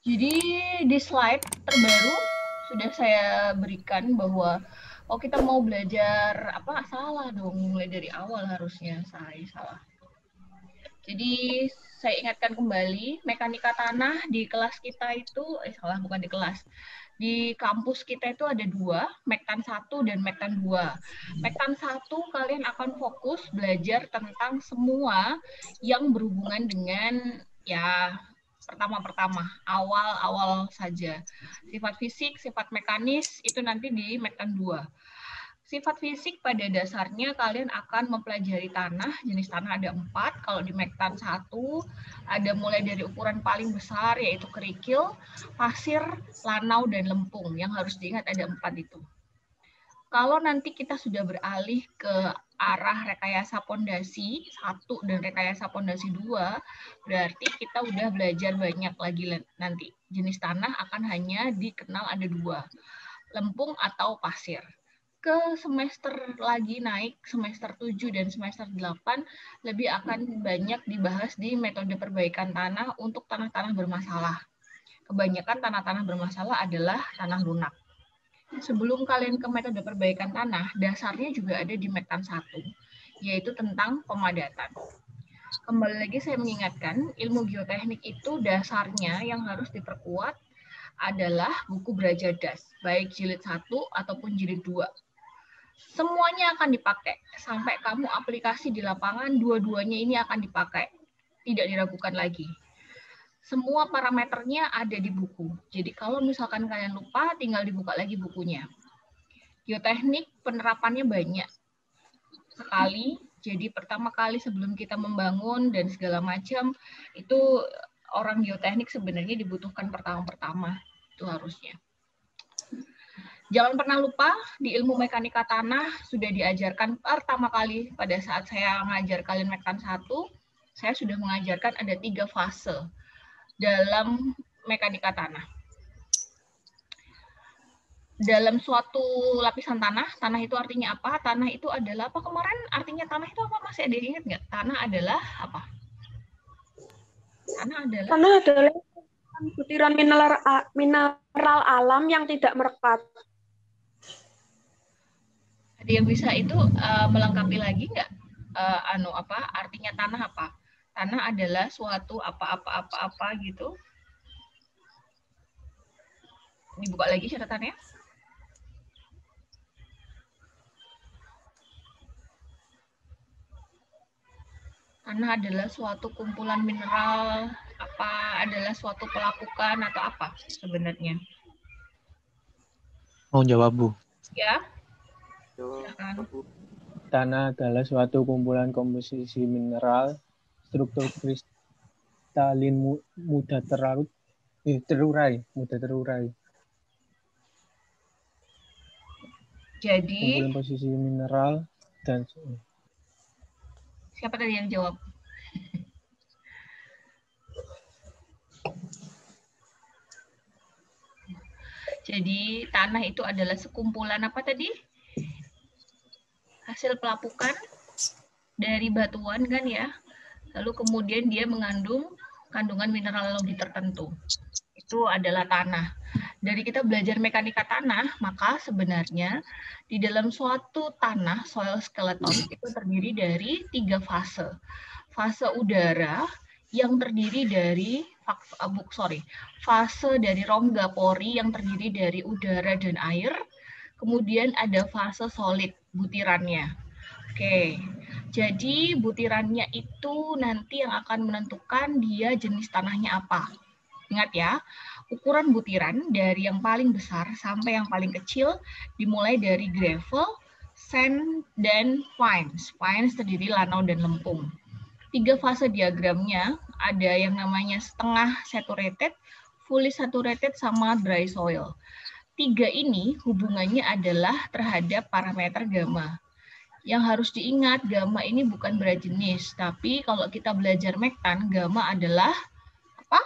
Jadi di slide terbaru sudah saya berikan bahwa kita mau belajar apa, salah dong, mulai dari awal harusnya, saya salah. Jadi saya ingatkan kembali, mekanika tanah di kelas kita itu, salah, bukan di kelas. Di kampus kita itu ada dua, Mektan 1 dan Mektan 2. Mektan 1 kalian akan fokus belajar tentang semua yang berhubungan dengan ya pertama-pertama, awal-awal saja. Sifat fisik, sifat mekanis itu nanti di Mektan 2. Sifat fisik pada dasarnya kalian akan mempelajari tanah, jenis tanah ada 4, kalau di Mektan 1 ada mulai dari ukuran paling besar yaitu kerikil, pasir, lanau, dan lempung, yang harus diingat ada 4 itu. Kalau nanti kita sudah beralih ke arah rekayasa pondasi 1 dan rekayasa pondasi 2, berarti kita udah belajar banyak lagi nanti. Jenis tanah akan hanya dikenal ada 2, lempung atau pasir. Ke semester lagi naik, semester 7 dan semester 8, lebih akan banyak dibahas di metode perbaikan tanah untuk tanah-tanah bermasalah. Kebanyakan tanah-tanah bermasalah adalah tanah lunak. Sebelum kalian ke metode perbaikan tanah, dasarnya juga ada di Mektan 1, yaitu tentang pemadatan. Kembali lagi saya mengingatkan, ilmu geoteknik itu dasarnya yang harus diperkuat adalah buku Brajadas, baik jilid 1 ataupun jilid 2. Semuanya akan dipakai. Sampai kamu aplikasi di lapangan, dua-duanya ini akan dipakai. Tidak diragukan lagi. Semua parameternya ada di buku. Jadi kalau misalkan kalian lupa, tinggal dibuka lagi bukunya. Geoteknik penerapannya banyak sekali. Jadi pertama kali sebelum kita membangun dan segala macam, itu orang geoteknik sebenarnya dibutuhkan pertama-pertama. Itu harusnya. Jangan pernah lupa, di ilmu mekanika tanah sudah diajarkan pertama kali pada saat saya mengajar kalian Mektan 1, saya sudah mengajarkan ada 3 fase dalam mekanika tanah. Dalam suatu lapisan tanah, tanah itu artinya apa? Tanah itu adalah apa? Kemarin artinya tanah itu apa? Masih ada yang ingat nggak? Tanah adalah apa? Tanah adalah butiran mineral alam yang tidak merekat. Ada yang bisa itu melengkapi lagi nggak? Artinya tanah apa? Tanah adalah suatu apa-apa gitu. Dibuka lagi catatannya. Tanah adalah suatu kumpulan mineral, adalah suatu pelapukan atau apa sebenarnya? Mau jawab, Bu? Ya. Silakan. Tanah adalah suatu kumpulan komposisi mineral, struktur kristalin mudah terurai. Jadi, kumpulan posisi mineral dan siapa tadi yang jawab? Jadi, tanah itu adalah sekumpulan apa tadi? Hasil pelapukan dari batuan kan ya. Lalu kemudian dia mengandung kandungan mineralogi tertentu. Itu adalah tanah. Dari kita belajar mekanika tanah, maka sebenarnya di dalam suatu tanah, soil skeleton, itu terdiri dari 3 fase. Fase udara yang terdiri dari fase dari rongga pori yang terdiri dari udara dan air. Kemudian ada fase solid, butirannya. Oke, jadi butirannya itu nanti yang akan menentukan dia jenis tanahnya apa. Ingat ya, ukuran butiran dari yang paling besar sampai yang paling kecil dimulai dari gravel, sand, dan fines. Fines terdiri lanau dan lempung. 3 fase diagramnya ada yang namanya setengah saturated, fully saturated, sama dry soil. 3 ini hubungannya adalah terhadap parameter gamma. Yang harus diingat, gamma ini bukan berat jenis, tapi kalau kita belajar mektan, gamma adalah apa?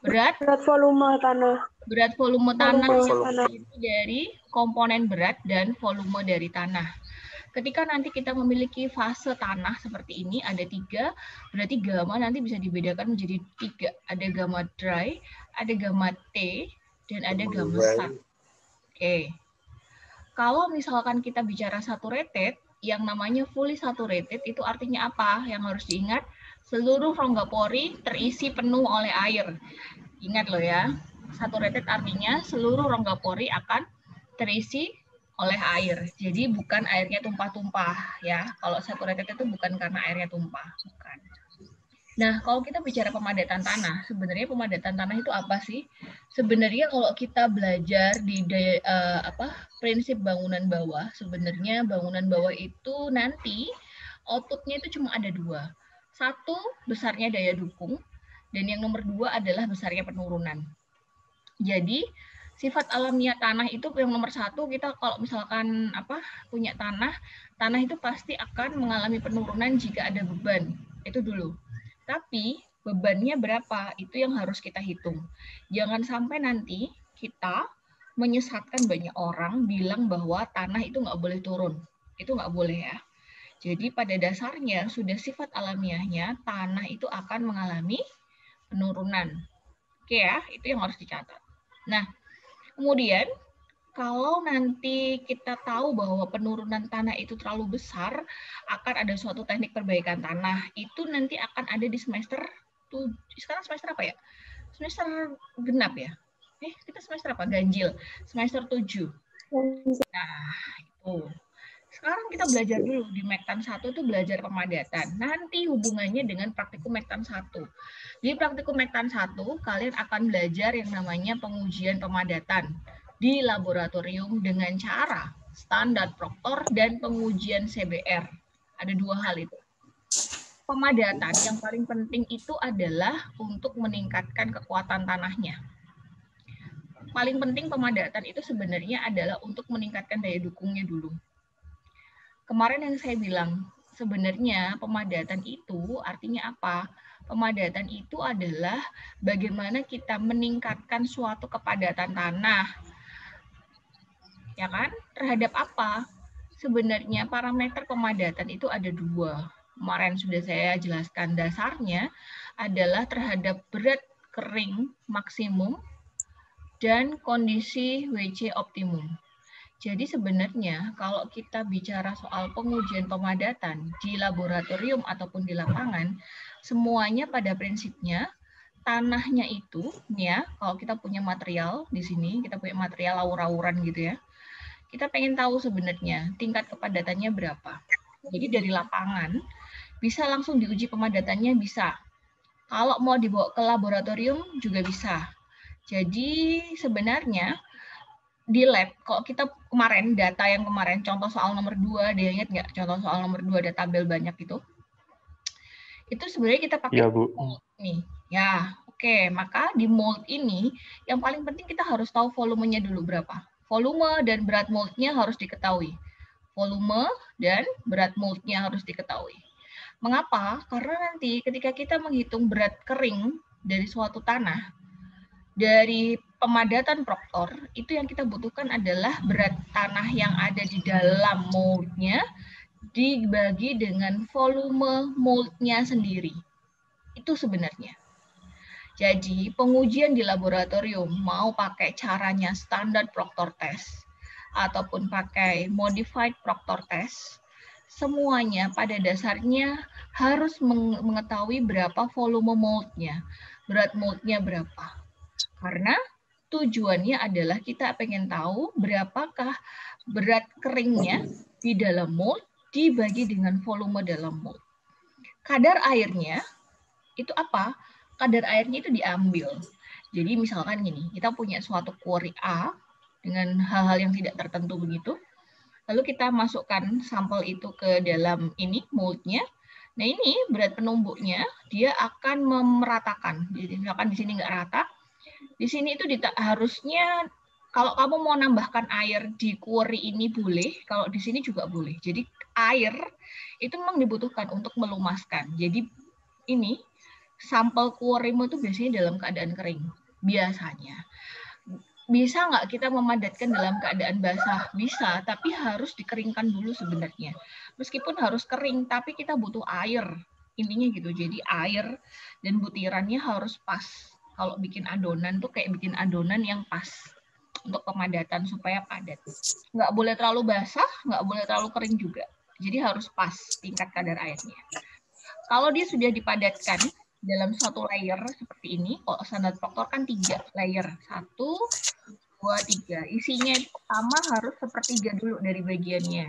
Berat volume tanah. Berat volume tanah itu dari komponen berat dan volume dari tanah. Ketika nanti kita memiliki fase tanah seperti ini, ada 3, berarti gamma nanti bisa dibedakan menjadi 3. Ada gamma dry, ada gamma T, dan ada gamma sun. Oke. Kalau misalkan kita bicara saturated, yang namanya fully saturated itu artinya apa? Yang harus diingat, seluruh rongga pori terisi penuh oleh air. Ingat loh ya, saturated artinya seluruh rongga pori akan terisi oleh air. Jadi bukan airnya tumpah-tumpah ya. Kalau saturated itu bukan karena airnya tumpah, bukan. Nah, kalau kita bicara pemadatan tanah, sebenarnya pemadatan tanah itu apa sih? Sebenarnya kalau kita belajar di prinsip bangunan bawah, sebenarnya bangunan bawah itu nanti outputnya itu cuma ada 2. 1, besarnya daya dukung, dan yang nomor 2 adalah besarnya penurunan. Jadi, sifat alamiah tanah itu yang nomor 1, kita kalau misalkan punya tanah itu pasti akan mengalami penurunan jika ada beban. Itu dulu. Tapi bebannya berapa, itu yang harus kita hitung. Jangan sampai nanti kita menyesatkan banyak orang bilang bahwa tanah itu nggak boleh turun. Itu nggak boleh ya. Jadi pada dasarnya sudah sifat alamiahnya tanah itu akan mengalami penurunan. Oke ya, itu yang harus dicatat. Nah, kemudian kalau nanti kita tahu bahwa penurunan tanah itu terlalu besar, akan ada suatu teknik perbaikan tanah. Itu nanti akan ada di semester 7. Sekarang semester apa ya? Semester genap ya? Kita semester apa? Ganjil. Semester 7. Nah, itu. Sekarang kita belajar dulu di Mektan 1 itu belajar pemadatan. Nanti hubungannya dengan praktikum Mektan 1. Di praktikum Mektan 1, kalian akan belajar yang namanya pengujian pemadatan di laboratorium dengan cara standar Proctor dan pengujian CBR. Ada 2 hal itu. Pemadatan yang paling penting itu adalah untuk meningkatkan kekuatan tanahnya. Paling penting pemadatan itu sebenarnya adalah untuk meningkatkan daya dukungnya dulu. Kemarin yang saya bilang, sebenarnya pemadatan itu artinya apa? Pemadatan itu adalah bagaimana kita meningkatkan suatu kepadatan tanah. Ya kan? Terhadap apa? Sebenarnya parameter pemadatan itu ada 2. Kemarin sudah saya jelaskan, dasarnya adalah terhadap berat kering maksimum dan kondisi WC optimum. Jadi sebenarnya kalau kita bicara soal pengujian pemadatan di laboratorium ataupun di lapangan, semuanya pada prinsipnya tanahnya itu, ya, kalau kita punya material di sini, kita punya material awur-awuran gitu ya, kita pengen tahu sebenarnya tingkat kepadatannya berapa. Jadi dari lapangan bisa langsung diuji pemadatannya, bisa. Kalau mau dibawa ke laboratorium juga bisa. Jadi sebenarnya di lab, kalau kita kemarin, data yang kemarin, contoh soal nomor 2, dia ingat nggak contoh soal nomor 2 ada tabel banyak itu? Itu sebenarnya kita pakai mold nih. Ya, oke. Maka di mold ini, yang paling penting kita harus tahu volumenya dulu berapa. Volume dan berat moldnya harus diketahui. Volume dan berat moldnya harus diketahui. Mengapa? Karena nanti ketika kita menghitung berat kering dari suatu tanah, dari pemadatan Proctor, itu yang kita butuhkan adalah berat tanah yang ada di dalam moldnya dibagi dengan volume moldnya sendiri. Itu sebenarnya. Jadi pengujian di laboratorium mau pakai caranya standar Proctor test ataupun pakai modified Proctor test, semuanya pada dasarnya harus mengetahui berapa volume moldnya, berat moldnya berapa. Karena tujuannya adalah kita pengen tahu berapakah berat keringnya di dalam mold dibagi dengan volume dalam mold. Kadar airnya itu apa? Kadar airnya itu diambil. Jadi misalkan gini, kita punya suatu quarry A dengan hal-hal yang tidak tertentu begitu. Lalu kita masukkan sampel itu ke dalam ini moldnya. Nah ini berat penumbuknya dia akan memeratakan. Jadi misalkan di sini nggak rata, di sini itu harusnya kalau kamu mau nambahkan air di quarry ini boleh, kalau di sini juga boleh. Jadi air itu memang dibutuhkan untuk melumaskan. Jadi ini sampel quarrymu itu biasanya dalam keadaan kering biasanya. bisa nggak kita memadatkan dalam keadaan basah? Bisa, tapi harus dikeringkan dulu sebenarnya. Meskipun harus kering, tapi kita butuh air. Intinya gitu, jadi air dan butirannya harus pas. Kalau bikin adonan tuh kayak bikin adonan yang pas untuk pemadatan supaya padat. Nggak boleh terlalu basah, nggak boleh terlalu kering juga. Jadi harus pas tingkat kadar airnya. Kalau dia sudah dipadatkan dalam satu layer seperti ini, kalau standar Proctor kan 3 layer. 1, 2, 3. Isinya pertama harus sepertiga dulu dari bagiannya.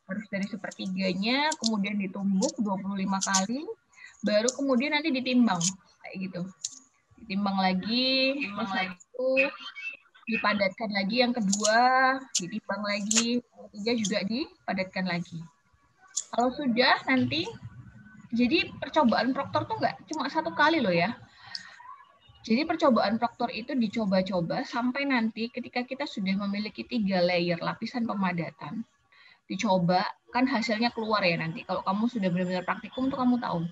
Harus dari sepertiganya, kemudian ditumbuk 25 kali, baru kemudian nanti ditimbang. Kayak gitu. Ditimbang lagi, terus satu, dipadatkan lagi yang kedua, ditimbang lagi, yang ketiga juga dipadatkan lagi. Kalau sudah nanti, jadi percobaan Proctor tuh nggak cuma 1 kali loh ya. Jadi percobaan Proctor itu dicoba-coba sampai nanti ketika kita sudah memiliki 3 layer lapisan pemadatan. Dicoba, kan hasilnya keluar ya nanti. Kalau kamu sudah benar-benar praktikum tuh kamu tahu.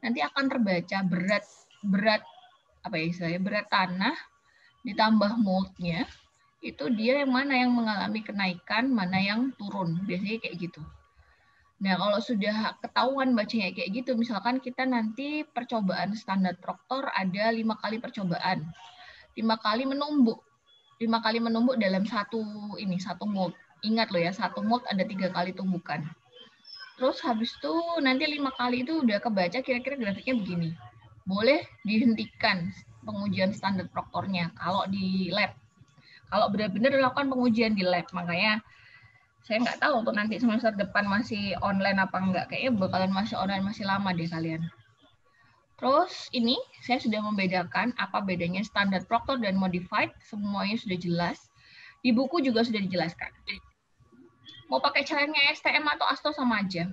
Nanti akan terbaca berat apa ya istilahnya, berat tanah ditambah moldnya, itu dia yang mana yang mengalami kenaikan, mana yang turun. Biasanya kayak gitu. Nah, kalau sudah ketahuan bacanya kayak gitu, misalkan kita nanti percobaan standar Proctor ada 5 kali percobaan. 5 kali menumbuk. 5 kali menumbuk dalam satu mold. Ingat loh ya, satu mold ada 3 kali tumbukan. Terus habis itu nanti 5 kali itu udah kebaca kira-kira grafiknya begini. Boleh dihentikan pengujian standar Proctornya kalau di lab. Kalau benar-benar dilakukan pengujian di lab, makanya saya nggak tahu tuh nanti semester depan masih online apa enggak. Kayaknya bakalan masih online, masih lama deh kalian. Terus ini saya sudah membedakan apa bedanya standar Proctor dan modified. Semuanya sudah jelas. Di buku juga sudah dijelaskan. Mau pakai caranya STM atau ASTO sama aja.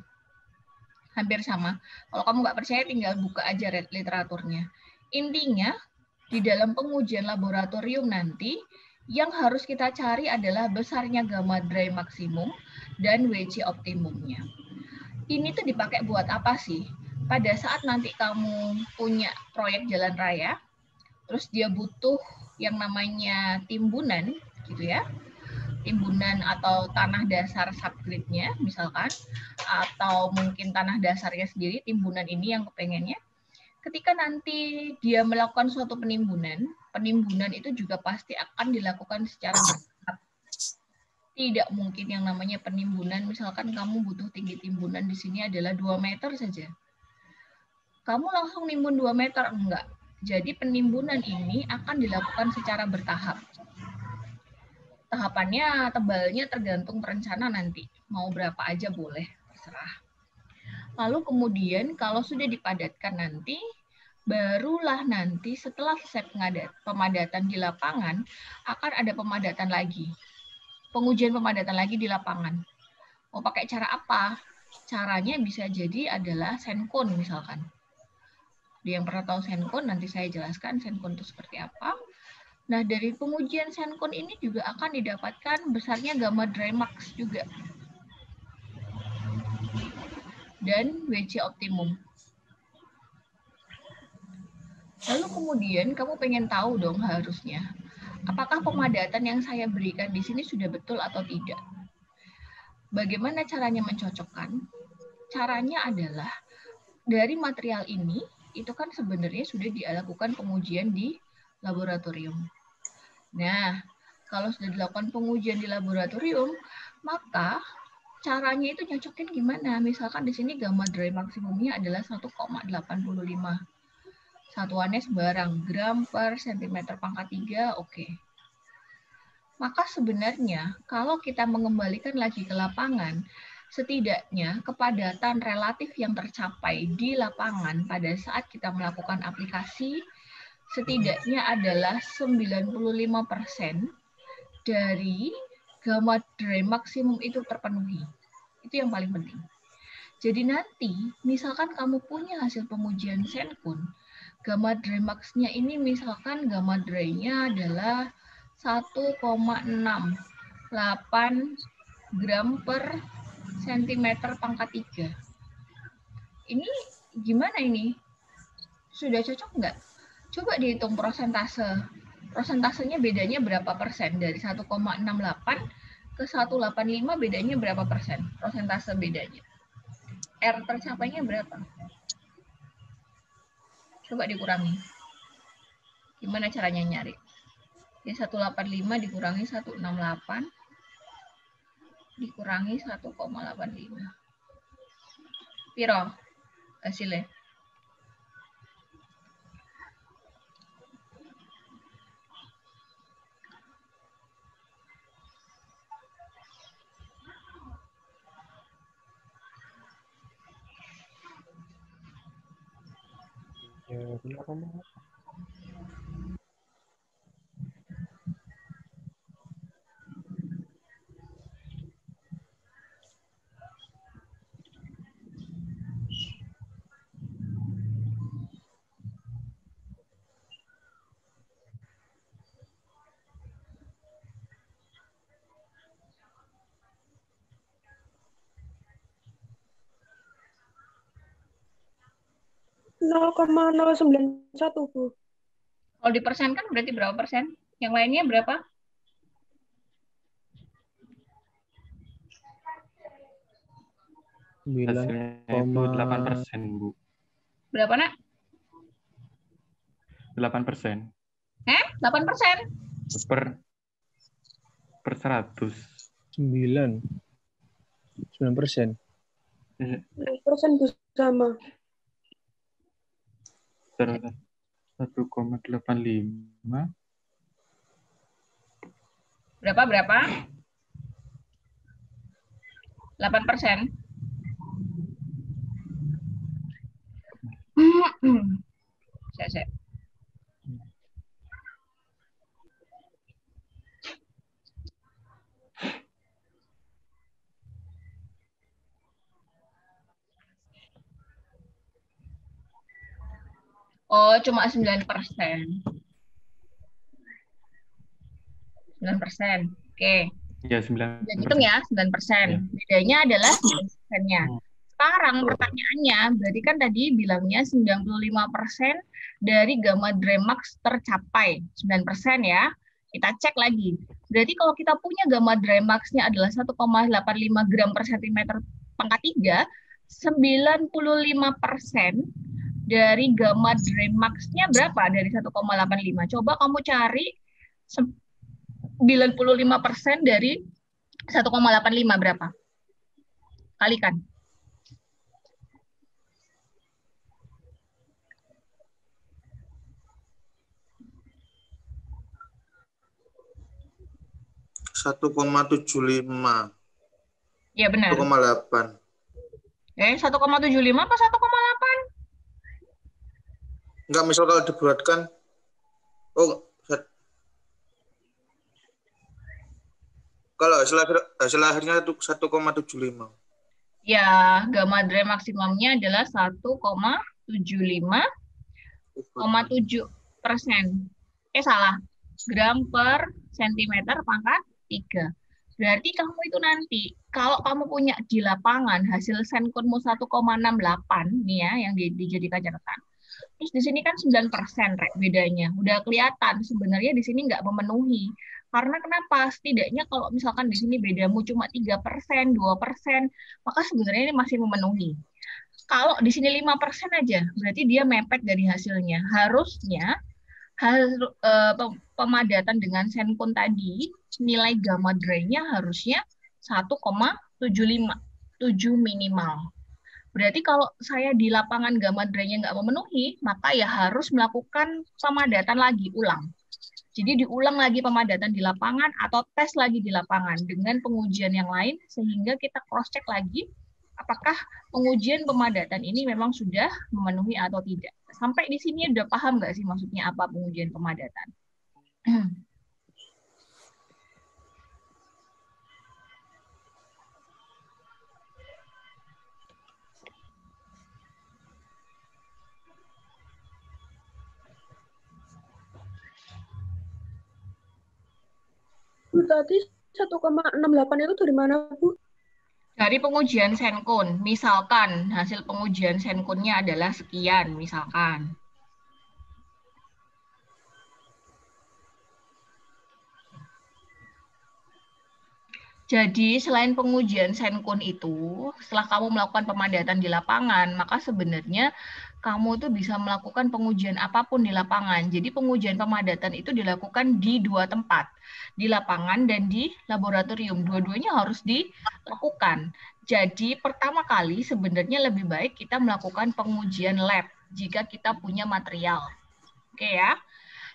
Hampir sama. Kalau kamu nggak percaya tinggal buka aja literaturnya. Intinya di dalam pengujian laboratorium nanti yang harus kita cari adalah besarnya gamma dry maksimum dan WC optimumnya. Ini tuh dipakai buat apa sih? Pada saat nanti kamu punya proyek jalan raya, terus dia butuh yang namanya timbunan, gitu ya. Timbunan atau tanah dasar subgrid-nya misalkan, atau mungkin tanah dasarnya sendiri, timbunan ini yang kepengennya. Ketika nanti dia melakukan suatu penimbunan itu juga pasti akan dilakukan secara bertahap. Tidak mungkin yang namanya penimbunan, misalkan kamu butuh tinggi timbunan di sini adalah 2 meter saja. Kamu langsung nimbun 2 meter, enggak. Jadi penimbunan ini akan dilakukan secara bertahap. Tahapannya, tebalnya tergantung perencana nanti. Mau berapa aja boleh, terserah. Lalu kemudian kalau sudah dipadatkan nanti, barulah nanti setelah selesai pemadatan di lapangan, akan ada pemadatan lagi. Pengujian pemadatan lagi di lapangan. Mau pakai cara apa? Caranya bisa jadi adalah senkon misalkan. Dia yang pernah tahu senkon, nanti saya jelaskan senkon itu seperti apa. Nah, dari pengujian senkon ini juga akan didapatkan besarnya gamma dry max juga. Dan WC optimum. Lalu kemudian kamu pengen tahu dong harusnya, apakah pemadatan yang saya berikan di sini sudah betul atau tidak? Bagaimana caranya mencocokkan? Caranya adalah dari material ini, itu kan sebenarnya sudah dilakukan pengujian di laboratorium. Nah, kalau sudah dilakukan pengujian di laboratorium, maka caranya itu nyocokin gimana? Misalkan di sini gamma dry maksimumnya adalah 1,85. Satuannya sembarang, gram per sentimeter pangkat 3, oke. Maka sebenarnya kalau kita mengembalikan lagi ke lapangan, setidaknya kepadatan relatif yang tercapai di lapangan pada saat kita melakukan aplikasi setidaknya adalah 95% dari gamma dry maksimum itu terpenuhi. Itu yang paling penting. Jadi nanti, misalkan kamu punya hasil pengujian senkon, gamma dry max-nya ini misalkan gamma dry-nya adalah 1,68 gram per sentimeter pangkat 3. Ini gimana ini? Sudah cocok nggak? Coba dihitung prosentase Prosentasenya bedanya berapa persen? Dari 1,68 ke 185 bedanya berapa persen? Prosentase bedanya. R tercapainya berapa? Coba dikurangi. Gimana caranya nyari? Jadi 185 dikurangi 168 dikurangi 1,85. Piro hasilnya? Ya, berapa? 0,091, Bu. Kalau dipersenkan berarti berapa persen? Yang lainnya berapa? Hasilnya itu 8%, Bu. Berapa, Nak? 8%. 8%? Per 100. 9%. 9% Bu, sama. 1,85. Berapa? 8%. Saya. Oh, cuma 9%. 9%. Oke. Ya, 9%. Jadi hitung ya, 9%. Bedanya adalah 9%-nya. Sekarang pertanyaannya, berarti kan tadi bilangnya 95% dari gamma Dremax tercapai. 9% ya. Kita cek lagi. Berarti kalau kita punya gamma Dremax-nya adalah 1,85 gram per sentimeter pangkat 3, 95% dari gamma Dremax-nya berapa dari 1,85? Coba kamu cari 95% dari 1,85 berapa? Kalikan. Satu 1,75. Ya benar. 1,8. 1,75 apa 1,8? Enggak, misal kalau dibulatkan. Oh, kalau hasil akhirnya itu 1,75. Ya, gamma Dre maksimumnya adalah 1,75,7%. Salah. Gram per sentimeter pangkat 3. Berarti kamu itu nanti, kalau kamu punya di lapangan hasil senkunmu 1,68 nih ya, yang dijadikan catatan. Terus di sini kan 9% bedanya. Udah kelihatan sebenarnya di sini nggak memenuhi. Karena kenapa? Setidaknya kalau misalkan di sini bedamu cuma 3%, 2%, maka sebenarnya ini masih memenuhi. Kalau di sini 5% aja, berarti dia mepet dari hasilnya. Harusnya pemadatan dengan senkun tadi, nilai gamma Dre-nya harusnya 1,75, 7 minimal. Berarti kalau saya di lapangan gamma Dre-nya nggak memenuhi, maka ya harus melakukan pemadatan lagi, ulang. Jadi diulang lagi pemadatan di lapangan atau tes lagi di lapangan dengan pengujian yang lain, sehingga kita cross-check lagi apakah pengujian pemadatan ini memang sudah memenuhi atau tidak. Sampai di sini udah paham nggak sih maksudnya apa pengujian pemadatan? Bu, tadi 1,68 itu dari mana, Bu? Dari pengujian senkun, misalkan hasil pengujian senkunnya adalah sekian, misalkan. Jadi selain pengujian Senkun itu, setelah kamu melakukan pemadatan di lapangan, maka sebenarnya kamu tuh bisa melakukan pengujian apapun di lapangan. Jadi pengujian pemadatan itu dilakukan di 2 tempat, di lapangan dan di laboratorium. Dua-duanya harus dilakukan. Jadi pertama kali sebenarnya lebih baik kita melakukan pengujian lab jika kita punya material. Oke ya.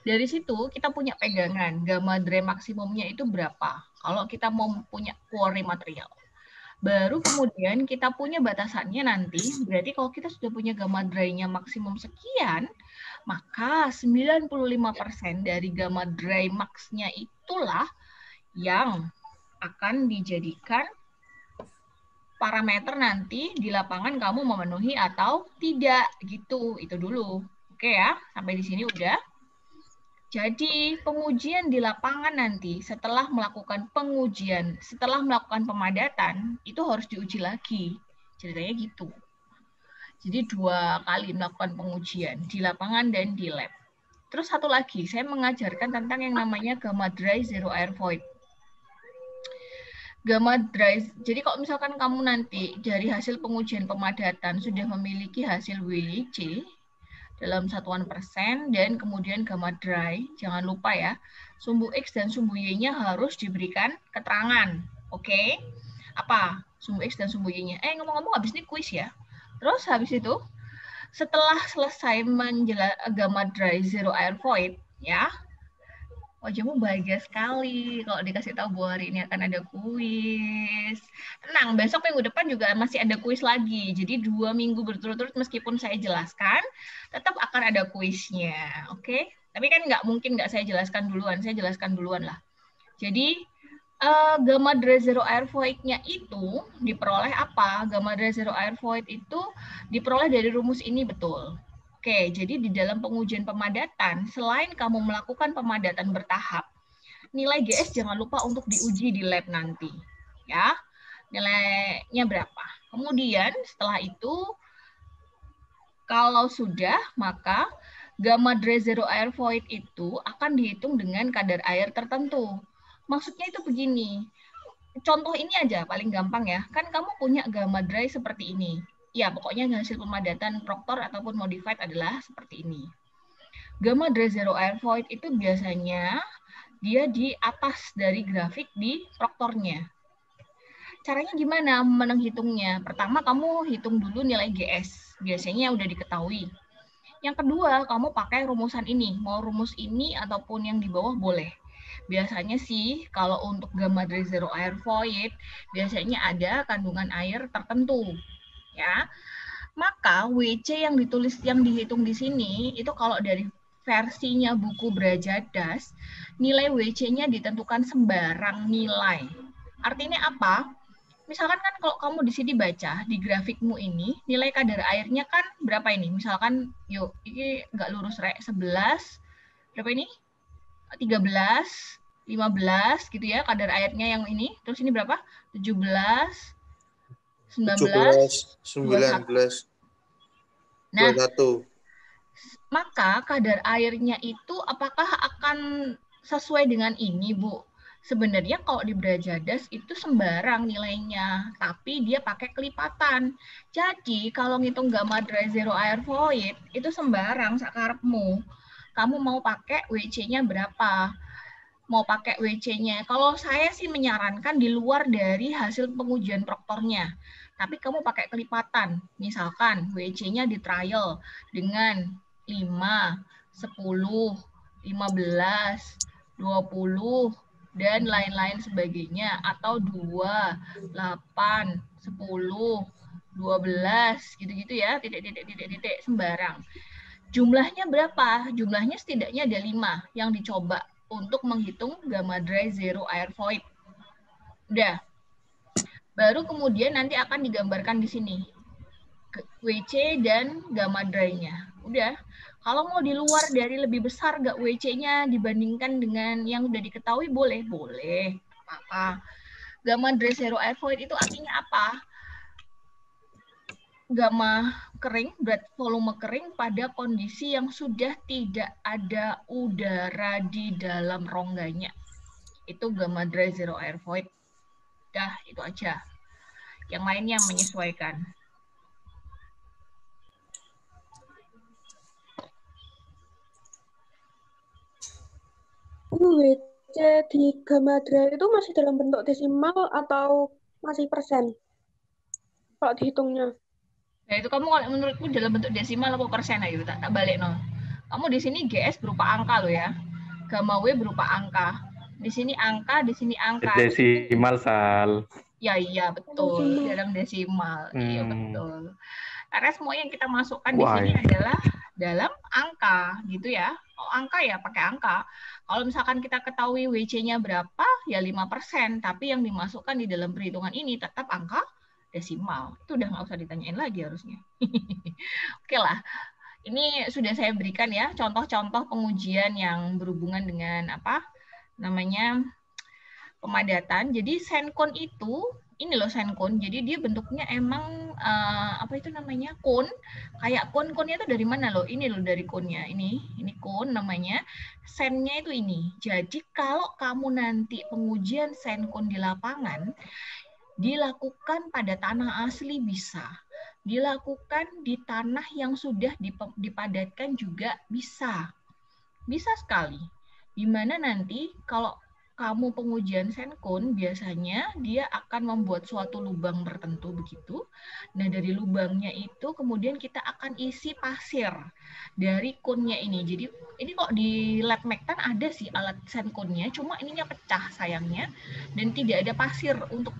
Dari situ kita punya pegangan gamma dry maksimumnya itu berapa. Kalau kita mau punya quarry material. Baru kemudian kita punya batasannya nanti, berarti kalau kita sudah punya gamma dry-nya maksimum sekian, maka 95% dari gamma dry max-nya itulah yang akan dijadikan parameter nanti di lapangan kamu memenuhi atau tidak gitu. Itu dulu. Oke ya, sampai di sini udah. Jadi pengujian di lapangan nanti setelah melakukan pengujian, setelah melakukan pemadatan, itu harus diuji lagi. Ceritanya gitu. Jadi 2 kali melakukan pengujian di lapangan dan di lab. Terus satu lagi, saya mengajarkan tentang yang namanya gamma dry zero air void. Gamma dry, jadi kalau misalkan kamu nanti dari hasil pengujian pemadatan sudah memiliki hasil WC, dalam satuan persen, dan kemudian gamma dry, jangan lupa ya, sumbu X dan sumbu Y-nya harus diberikan keterangan. Oke? Apa? Sumbu X dan sumbu Y-nya. Ngomong-ngomong, habis ini kuis ya. Terus habis itu, setelah selesai gamma dry zero air void, ya, wajahmu bahagia sekali kalau dikasih tahu bahwa hari ini akan ada kuis. Tenang, besok minggu depan juga masih ada kuis lagi. Jadi 2 minggu berturut-turut meskipun saya jelaskan, tetap akan ada kuisnya. Oke? Tapi kan nggak mungkin nggak saya jelaskan duluan. Saya jelaskan duluan lah. Jadi, gamma dry zero air void-nya itu diperoleh apa? Gamma dry zero air void itu diperoleh dari rumus ini betul. Oke, jadi di dalam pengujian pemadatan, selain kamu melakukan pemadatan bertahap, nilai GS jangan lupa untuk diuji di lab nanti. Ya, nilainya berapa. Kemudian setelah itu, kalau sudah, maka gamma dry zero air void itu akan dihitung dengan kadar air tertentu. Maksudnya itu begini, contoh ini aja paling gampang ya, kan kamu punya gamma dry seperti ini. Ya, pokoknya hasil pemadatan Proctor ataupun modified adalah seperti ini. Gamma dry zero air void itu biasanya dia di atas dari grafik di Proctornya. Caranya gimana menghitungnya? Pertama, kamu hitung dulu nilai GS. Biasanya udah diketahui. Yang kedua, kamu pakai rumusan ini. Mau rumus ini ataupun yang di bawah boleh. Biasanya sih, kalau untuk gamma dry zero air void, biasanya ada kandungan air tertentu. Ya, maka WC yang dihitung di sini itu kalau dari versinya buku Brajadas, nilai WC-nya ditentukan sembarang nilai. Artinya apa? Misalkan kan kalau kamu di sini baca di grafikmu ini, nilai kadar airnya kan berapa ini? Misalkan, yuk, ini nggak lurus rek, 11, berapa ini? 13, 15 gitu ya kadar airnya yang ini. Terus ini berapa? 17, 19, 19. Nah, 21. Maka kadar airnya itu apakah akan sesuai dengan ini, Bu? Sebenarnya kalau di Brajadas itu sembarang nilainya, tapi dia pakai kelipatan. Jadi kalau ngitung gamma dry zero air void itu sembarang sakarepmu. Kamu mau pakai WC-nya berapa? Mau pakai WC-nya. Kalau saya sih menyarankan di luar dari hasil pengujian Proctornya. Tapi kamu pakai kelipatan. Misalkan WC-nya di trial dengan 5, 10, 15, 20, dan lain-lain sebagainya. Atau 2, 8, 10, 12, gitu-gitu ya. Titik-titik sembarang. Jumlahnya berapa? Jumlahnya setidaknya ada 5 yang dicoba untuk menghitung gamma dry zero air void. Udah. Baru kemudian nanti akan digambarkan di sini. WC dan gamma dry-nya. Udah. Kalau mau di luar dari lebih besar nggak WC-nya dibandingkan dengan yang udah diketahui, boleh. Boleh. Apa-apa. Gamma dry zero air void itu artinya apa? Gamma kering, berat volume kering pada kondisi yang sudah tidak ada udara di dalam rongganya. Itu gamma dry zero air void. Dah, itu aja. Yang lainnya menyesuaikan. WC di Gamadra itu masih dalam bentuk desimal atau masih persen? Kalau dihitungnya. Nah, itu kamu kalau menurutku dalam bentuk desimal atau persen ayo tak balik no. Kamu di sini GS berupa angka loh ya. Gamma W berupa angka. Di sini angka, di sini angka. Desimal, Sal. Ya iya betul, Desimal. dalam desimal. Iya betul. Karena semua yang kita masukkan di Why? sini adalah dalam angka gitu ya. Oh, angka ya pakai angka. Kalau misalkan kita ketahui WC-nya berapa, ya 5%. Tapi yang dimasukkan di dalam perhitungan ini tetap angka desimal. Itu udah nggak usah ditanyain lagi harusnya. Oke lah. Ini sudah saya berikan ya contoh-contoh pengujian yang berhubungan dengan apa namanya pemadatan. Jadi senkon itu ini loh senkon. Jadi dia bentuknya emang apa itu namanya kon. Kayak konnya itu dari mana loh? Ini loh dari konnya. Ini kon namanya. Sennya itu ini. Jadi kalau kamu nanti pengujian senkon di lapangan dilakukan pada tanah asli bisa. Dilakukan di tanah yang sudah dipadatkan juga bisa. Bisa sekali. Di mana nanti kalau kamu pengujian senkon, biasanya dia akan membuat suatu lubang tertentu begitu. Nah, dari lubangnya itu kemudian kita akan isi pasir dari konnya ini. Jadi ini kok di lab Mektan ada sih alat senkonnya, cuma ininya pecah sayangnya dan tidak ada pasir untuk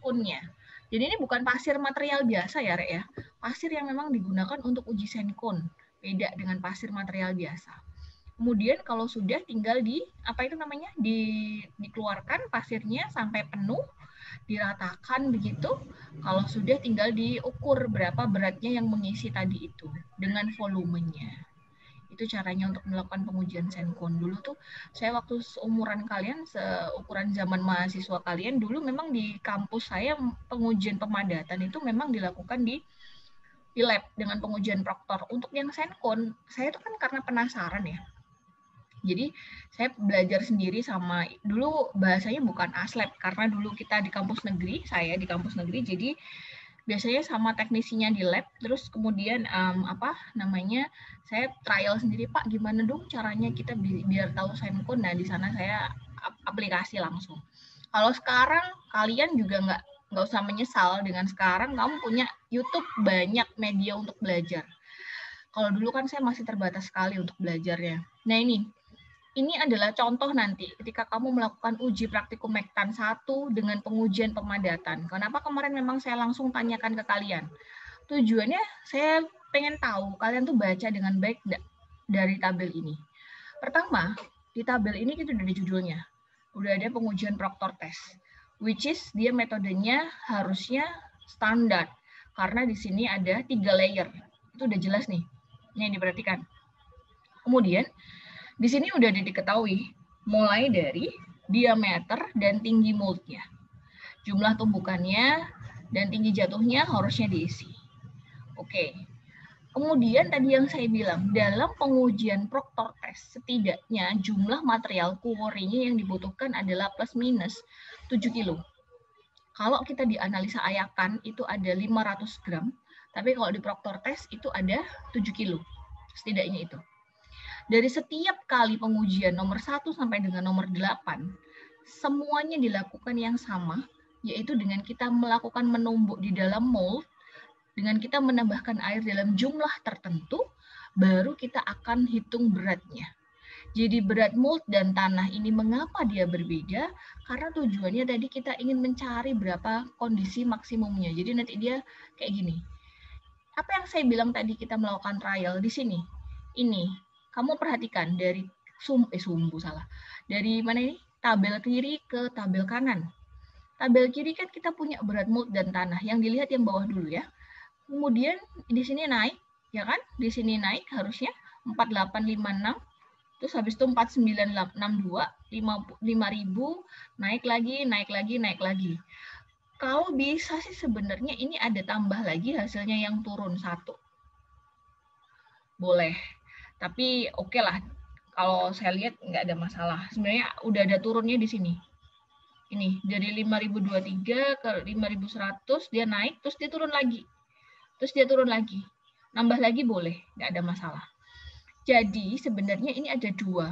konnya. Jadi ini bukan pasir material biasa ya, Rek ya. Pasir yang memang digunakan untuk uji senkon. Beda dengan pasir material biasa. Kemudian kalau sudah tinggal dikeluarkan pasirnya sampai penuh, diratakan begitu. Kalau sudah tinggal diukur berapa beratnya yang mengisi tadi itu dengan volumenya. Itu caranya untuk melakukan pengujian senkon. Dulu tuh saya waktu seumuran kalian, seukuran zaman mahasiswa kalian, dulu memang di kampus saya pengujian pemadatan itu memang dilakukan di lab dengan pengujian proktor. Untuk yang senkon, saya tuh kan karena penasaran ya. Jadi saya belajar sendiri sama, dulu bahasanya bukan aslab, karena dulu kita di kampus negeri, saya di kampus negeri, jadi biasanya sama teknisinya di lab, terus kemudian saya trial sendiri, Pak gimana dong caranya kita biar tahu senkon. Nah di sana saya aplikasi langsung. Kalau sekarang kalian juga nggak usah menyesal, dengan sekarang kamu punya YouTube, banyak media untuk belajar. Kalau dulu kan saya masih terbatas sekali untuk belajarnya. Nah ini adalah contoh nanti ketika kamu melakukan uji praktikum Mektan 1 dengan pengujian pemadatan. Kenapa kemarin memang saya langsung tanyakan ke kalian? Tujuannya saya pengen tahu kalian tuh baca dengan baik dari tabel ini. Pertama, di tabel ini kita udah ada judulnya. Udah ada pengujian proktor test. Which is dia metodenya harusnya standar. Karena di sini ada 3 layer. Itu udah jelas nih. Ini yang diperhatikan. Kemudian, di sini udah diketahui mulai dari diameter dan tinggi moldnya. Jumlah tumbukannya dan tinggi jatuhnya harusnya diisi. Oke. Kemudian tadi yang saya bilang, dalam pengujian proktor test, setidaknya jumlah material quarry-nya yang dibutuhkan adalah plus minus 7 kilo. Kalau kita dianalisa ayakan itu ada 500 gram, tapi kalau di proktor test itu ada 7 kilo. Setidaknya itu. Dari setiap kali pengujian nomor 1 sampai dengan nomor 8, semuanya dilakukan yang sama, yaitu dengan kita melakukan menumbuk di dalam mold, dengan kita menambahkan air dalam jumlah tertentu, baru kita akan hitung beratnya. Jadi berat mold dan tanah ini mengapa dia berbeda? Karena tujuannya tadi kita ingin mencari berapa kondisi maksimumnya. Jadi nanti dia kayak gini. Apa yang saya bilang tadi kita melakukan trial di sini? Ini. Kamu perhatikan dari dari mana ini? Tabel kiri ke tabel kanan. Tabel kiri kan kita punya berat mold dan tanah. Yang dilihat yang bawah dulu ya. Kemudian di sini naik, ya kan? Di sini naik harusnya 4856. Terus habis itu 4962, 5000, naik lagi. Kalau bisa sih sebenarnya ini ada tambah lagi hasilnya yang turun 1. Boleh. Tapi oke lah, kalau saya lihat nggak ada masalah. Sebenarnya udah ada turunnya di sini. Ini dari 5023 ke 5100 dia naik, terus dia turun lagi. Terus dia turun lagi. Nambah lagi boleh, nggak ada masalah. Jadi sebenarnya ini ada dua.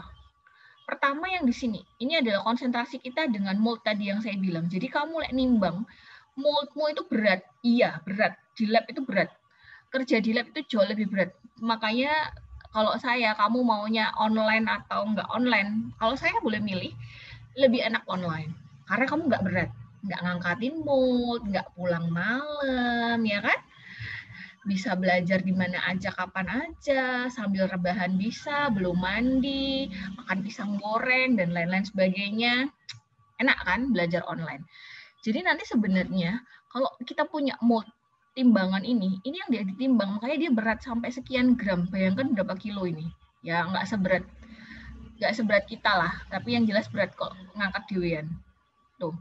Pertama yang di sini, ini adalah konsentrasi kita dengan mold tadi yang saya bilang. Jadi kamu nimbang, moldmu itu berat. Iya, berat. Di lab itu berat. Kerja di lab itu jauh lebih berat. Makanya kalau kamu maunya online atau nggak online, kalau saya boleh milih, lebih enak online. Karena kamu nggak berat. Nggak ngangkatin mold, nggak pulang malam, ya kan? Bisa belajar di mana aja, kapan aja, sambil rebahan bisa, belum mandi, makan pisang goreng, dan lain-lain sebagainya. Enak kan belajar online? Jadi nanti sebenarnya kalau kita punya mold timbangan ini yang dia ditimbang, makanya dia berat sampai sekian gram. Bayangkan berapa kilo ini. Ya nggak seberat kita lah, tapi yang jelas berat kok ngangkat dewean. Tuh.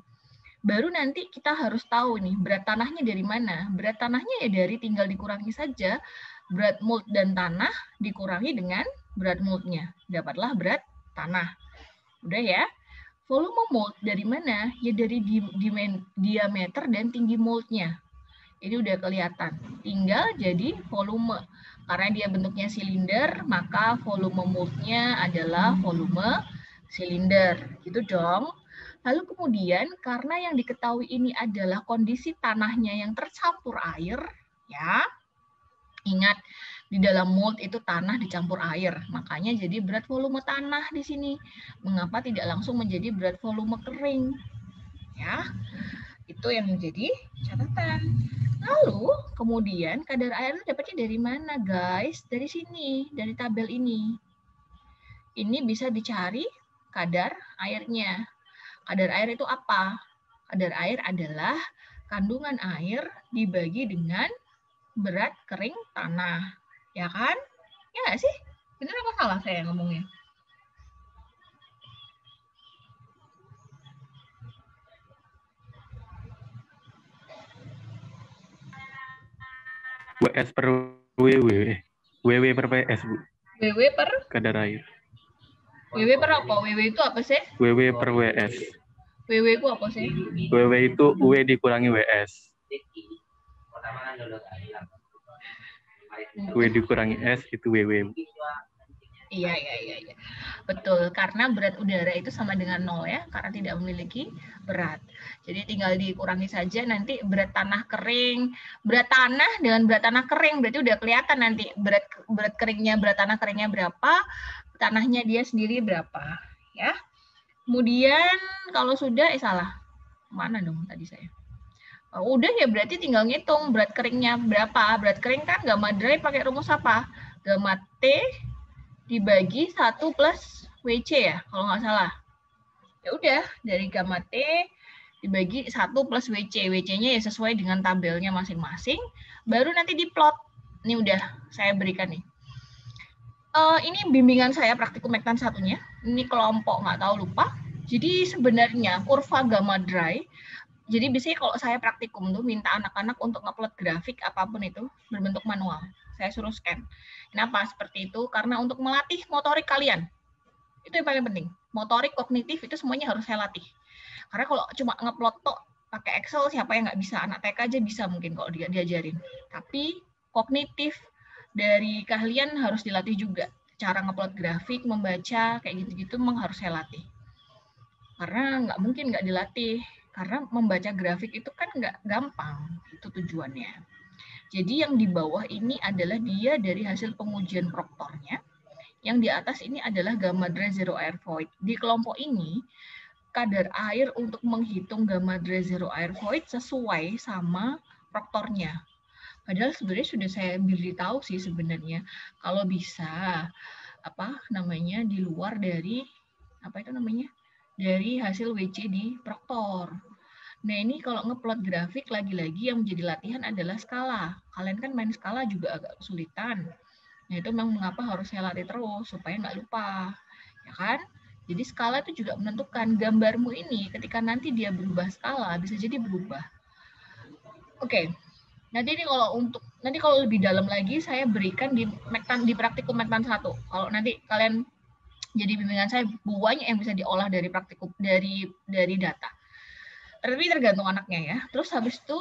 Baru nanti kita harus tahu nih berat tanahnya dari mana. Berat tanahnya ya dari tinggal dikurangi saja berat mold dan tanah dikurangi dengan berat moldnya. Dapatlah berat tanah. Udah ya. Volume mold dari mana? Ya dari diameter dan tinggi moldnya. Ini udah kelihatan. Tinggal jadi volume. Karena dia bentuknya silinder, maka volume moldnya adalah volume silinder. Gitu dong. Lalu kemudian karena yang diketahui ini adalah kondisi tanahnya yang tercampur air, ya. Ingat, di dalam mold itu tanah dicampur air. Makanya jadi berat volume tanah di sini. Mengapa tidak langsung menjadi berat volume kering? Ya. Itu yang menjadi catatan. Lalu kemudian kadar air itu dapatnya dari mana, guys? Dari sini, dari tabel ini. Ini bisa dicari kadar airnya. Kadar air itu apa? Kadar air adalah kandungan air dibagi dengan berat kering tanah. Ya kan? Ya nggak sih? Benar apa salah saya ngomongnya? WS per WW. WW per PS, Bu. WW per? Kadar air. WW per apa? WW itu apa sih? WW per WS. WW itu apa sih? WW itu W dikurangi WS. W dikurangi S itu WW. Iya. Betul, karena berat udara itu sama dengan 0 ya, karena tidak memiliki berat. Jadi tinggal dikurangi saja nanti berat tanah kering, berat tanah dengan berat tanah kering, berarti udah kelihatan nanti berat tanah keringnya berapa, tanahnya dia sendiri berapa, ya. Kemudian kalau sudah, salah, mana dong tadi saya? Udah ya berarti tinggal ngitung berat keringnya berapa. Berat kering kan gamma dry pakai rumus apa? Gamma T dibagi 1 plus WC ya, kalau nggak salah. Ya udah, dari gamma T dibagi 1 plus WC. WC-nya ya sesuai dengan tabelnya masing-masing. Baru nanti diplot. Ini udah saya berikan nih. Ini bimbingan saya praktikum Mektan satunya. Ini kelompok nggak tahu lupa. Jadi sebenarnya kurva gamma dry, jadi biasanya kalau saya praktikum tuh minta anak-anak untuk ngupload grafik apapun itu berbentuk manual. Saya suruh scan. Kenapa seperti itu? Karena untuk melatih motorik kalian. Itu yang paling penting. Motorik, kognitif itu semuanya harus saya latih. Karena kalau cuma ngupload tok pakai Excel, siapa yang nggak bisa? Anak TK aja bisa mungkin kalau diajarin. Tapi kognitif dari kalian harus dilatih juga. Cara ngupload grafik, membaca, kayak gitu-gitu memang harus saya latih. Karena nggak mungkin nggak dilatih. Karena membaca grafik itu kan nggak gampang, itu tujuannya. Jadi yang di bawah ini adalah dia dari hasil pengujian proktornya. Yang di atas ini adalah gamma dry zero air void. Di kelompok ini, kadar air untuk menghitung gamma dry zero air void sesuai sama proktornya. Padahal sebenarnya sudah saya beritahu sih sebenarnya kalau bisa di luar dari dari hasil WC di proktor. Nah ini kalau ngeplot grafik lagi-lagi yang menjadi latihan adalah skala. Kalian kan main skala juga agak kesulitan. Nah itu memang mengapa harus saya latih terus supaya nggak lupa, ya kan? Jadi skala itu juga menentukan gambarmu ini ketika nanti dia berubah skala bisa jadi berubah. Oke. Nanti kalau lebih dalam lagi saya berikan di praktikum Mektan 1. Kalau nanti kalian jadi bimbingan saya banyak yang bisa diolah dari praktikum dari data. Tapi tergantung anaknya ya. Terus habis itu,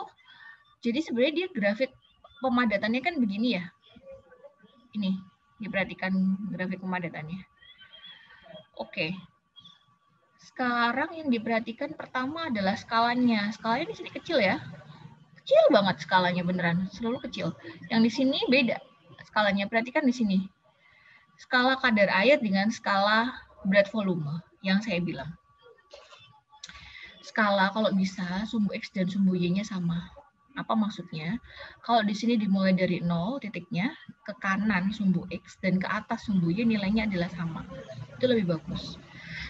jadi sebenarnya dia grafik pemadatannya kan begini ya. Ini, diperhatikan grafik pemadatannya. Oke. Sekarang yang diperhatikan pertama adalah skalanya. Skalanya di sini kecil ya. Kecil banget skalanya beneran, selalu kecil. Yang di sini beda skalanya. Perhatikan di sini. Skala kadar air dengan skala berat volume yang saya bilang. Skala kalau bisa sumbu X dan sumbu Y-nya sama. Apa maksudnya? Kalau di sini dimulai dari 0 titiknya, ke kanan sumbu X dan ke atas sumbu Y nilainya adalah sama. Itu lebih bagus.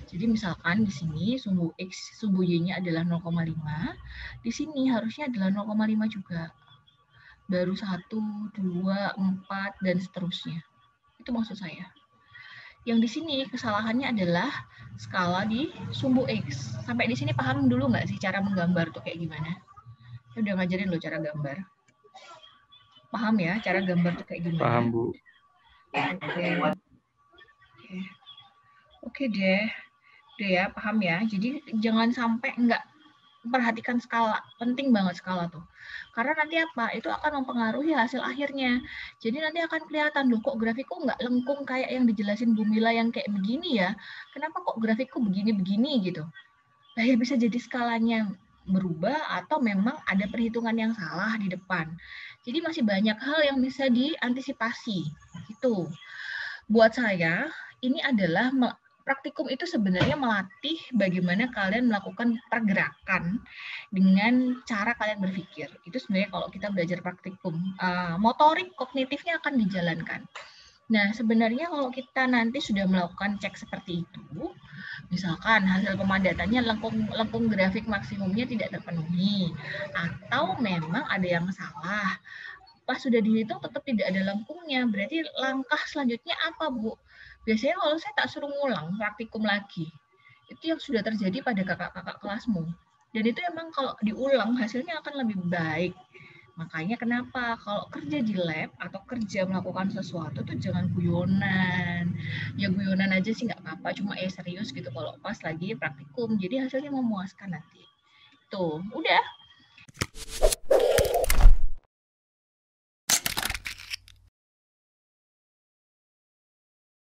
Jadi misalkan di sini sumbu X, sumbu Y-nya adalah 0,5, di sini harusnya adalah 0,5 juga. Baru 1, 2, 4, dan seterusnya. Itu maksud saya. Yang di sini kesalahannya adalah skala di sumbu X. Sampai di sini paham dulu nggak sih cara menggambar tuh kayak gimana? Saya udah ngajarin loh cara gambar. Paham ya cara gambar tuh kayak gimana? Paham, Bu. Oke deh. Udah ya, paham ya. Jadi jangan sampai nggak perhatikan skala. Penting banget skala tuh. Karena nanti apa? Itu akan mempengaruhi hasil akhirnya. Jadi nanti akan kelihatan, loh kok grafikku nggak lengkung kayak yang dijelasin Bu Mila yang kayak begini ya. Kenapa kok grafikku begini-begini gitu. Nah ya bisa jadi skalanya berubah atau memang ada perhitungan yang salah di depan. Jadi masih banyak hal yang bisa diantisipasi. Gitu. Buat saya, ini adalah praktikum itu sebenarnya melatih bagaimana kalian melakukan pergerakan dengan cara kalian berpikir. Itu sebenarnya kalau kita belajar praktikum. Motorik kognitifnya akan dijalankan. Nah, sebenarnya kalau kita nanti sudah melakukan cek seperti itu, misalkan hasil pemadatannya lengkung grafik maksimumnya tidak terpenuhi, atau memang ada yang salah, pas sudah dihitung tetap tidak ada lengkungnya, berarti langkah selanjutnya apa, Bu? Biasanya kalau saya tak suruh ngulang praktikum lagi. Itu yang sudah terjadi pada kakak-kakak kelasmu. Dan itu emang kalau diulang hasilnya akan lebih baik. Makanya kenapa kalau kerja di lab atau kerja melakukan sesuatu tuh jangan guyonan. Ya guyonan aja sih nggak apa-apa, cuma serius gitu kalau pas lagi praktikum. Jadi hasilnya memuaskan nanti. Tuh, udah.